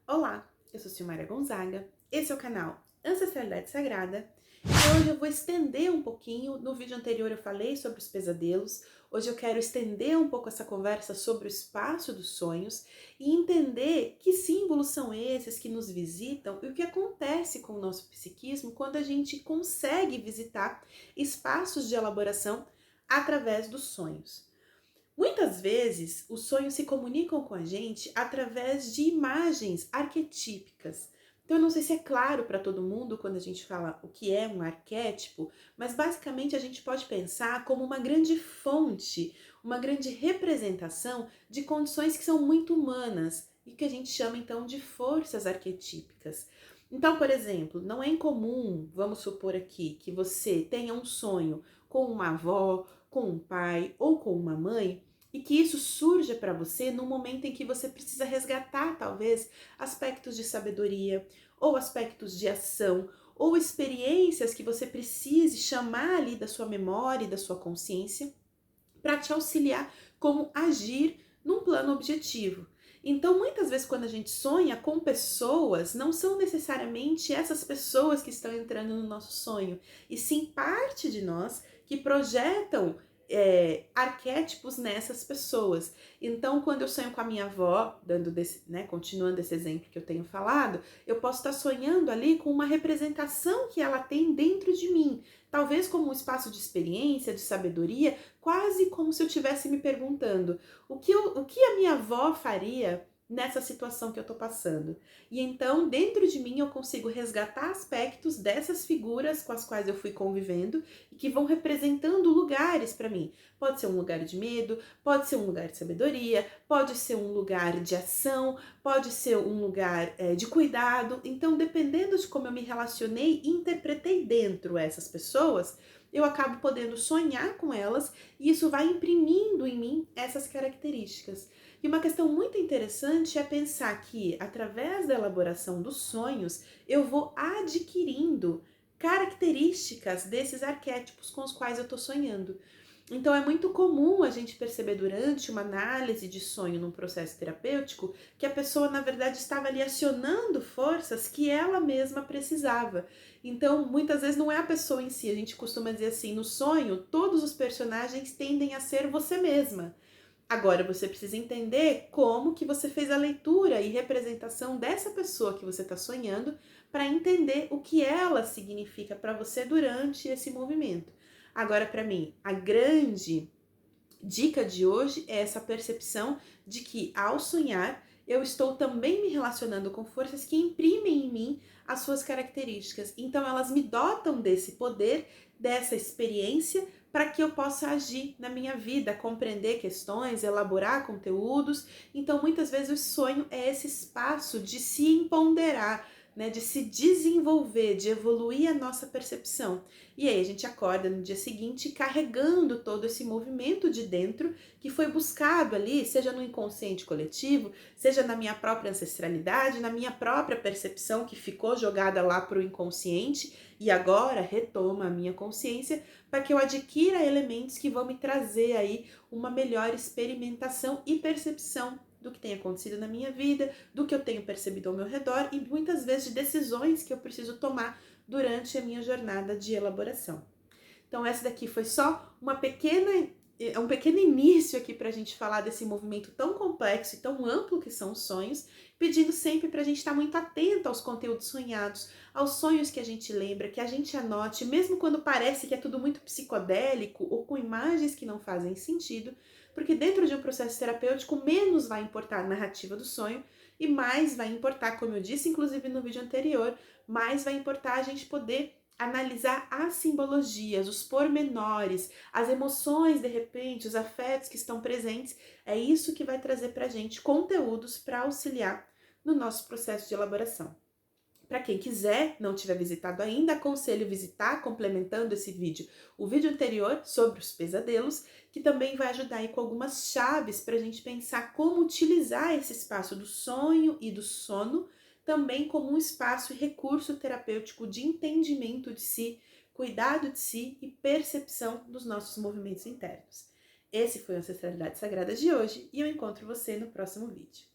Olá, eu sou Silmara Gonzaga, esse é o canal Ancestralidade Sagrada e hoje eu vou estender um pouquinho. No vídeo anterior eu falei sobre os pesadelos, hoje eu quero estender um pouco essa conversa sobre o espaço dos sonhos e entender que símbolos são esses que nos visitam e o que acontece com o nosso psiquismo quando a gente consegue visitar espaços de elaboração através dos sonhos. Muitas vezes, os sonhos se comunicam com a gente através de imagens arquetípicas. Então, eu não sei se é claro para todo mundo quando a gente fala o que é um arquétipo, mas basicamente a gente pode pensar como uma grande fonte, uma grande representação de condições que são muito humanas e que a gente chama então de forças arquetípicas. Então, por exemplo, não é incomum, vamos supor aqui, que você tenha um sonho com uma avó, com um pai ou com uma mãe e que isso surja para você no momento em que você precisa resgatar, talvez, aspectos de sabedoria, ou aspectos de ação, ou experiências que você precise chamar ali da sua memória e da sua consciência para te auxiliar como agir num plano objetivo. Então, muitas vezes, quando a gente sonha com pessoas, não são necessariamente essas pessoas que estão entrando no nosso sonho, e sim parte de nós que projetam arquétipos nessas pessoas. Então, quando eu sonho com a minha avó, continuando esse exemplo que eu tenho falado, eu posso estar sonhando ali com uma representação que ela tem dentro de mim, talvez como um espaço de experiência, de sabedoria, quase como se eu estivesse me perguntando o que a minha avó faria nessa situação que eu tô passando. E então, dentro de mim, eu consigo resgatar aspectos dessas figuras com as quais eu fui convivendo e que vão representando lugares para mim. Pode ser um lugar de medo, pode ser um lugar de sabedoria, pode ser um lugar de ação, pode ser um lugar de cuidado. Então, dependendo de como eu me relacionei e interpretei dentro essas pessoas, eu acabo podendo sonhar com elas e isso vai imprimindo em mim essas características. E uma questão muito interessante é pensar que, através da elaboração dos sonhos, eu vou adquirindo características desses arquétipos com os quais eu estou sonhando. Então, é muito comum a gente perceber durante uma análise de sonho num processo terapêutico que a pessoa, na verdade, estava ali acionando forças que ela mesma precisava. Então, muitas vezes não é a pessoa em si, a gente costuma dizer assim, no sonho, todos os personagens tendem a ser você mesma. Agora, você precisa entender como que você fez a leitura e representação dessa pessoa que você está sonhando para entender o que ela significa para você durante esse movimento. Agora, para mim, a grande dica de hoje é essa percepção de que, ao sonhar, eu estou também me relacionando com forças que imprimem em mim as suas características. Então, elas me dotam desse poder, dessa experiência, para que eu possa agir na minha vida, compreender questões, elaborar conteúdos. Então, muitas vezes, o sonho é esse espaço de se empoderar, né, de se desenvolver, de evoluir a nossa percepção. E aí a gente acorda no dia seguinte carregando todo esse movimento de dentro que foi buscado ali, seja no inconsciente coletivo, seja na minha própria ancestralidade, na minha própria percepção que ficou jogada lá para o inconsciente e agora retoma a minha consciência para que eu adquira elementos que vão me trazer aí uma melhor experimentação e percepção do que tem acontecido na minha vida, do que eu tenho percebido ao meu redor e muitas vezes de decisões que eu preciso tomar durante a minha jornada de elaboração. Então essa daqui foi só um pequeno início aqui para a gente falar desse movimento tão complexo e tão amplo que são os sonhos, pedindo sempre para a gente estar muito atento aos conteúdos sonhados, aos sonhos que a gente lembra, que a gente anote, mesmo quando parece que é tudo muito psicodélico ou com imagens que não fazem sentido, porque dentro de um processo terapêutico menos vai importar a narrativa do sonho e mais vai importar, como eu disse inclusive no vídeo anterior, mais vai importar a gente poder analisar as simbologias, os pormenores, as emoções, de repente, os afetos que estão presentes. É isso que vai trazer pra gente conteúdos para auxiliar no nosso processo de elaboração. Para quem quiser, não tiver visitado ainda, aconselho visitar, complementando esse vídeo, o vídeo anterior sobre os pesadelos, que também vai ajudar aí com algumas chaves para a gente pensar como utilizar esse espaço do sonho e do sono também como um espaço e recurso terapêutico de entendimento de si, cuidado de si e percepção dos nossos movimentos internos. Esse foi o Ancestralidade Sagrada de hoje e eu encontro você no próximo vídeo.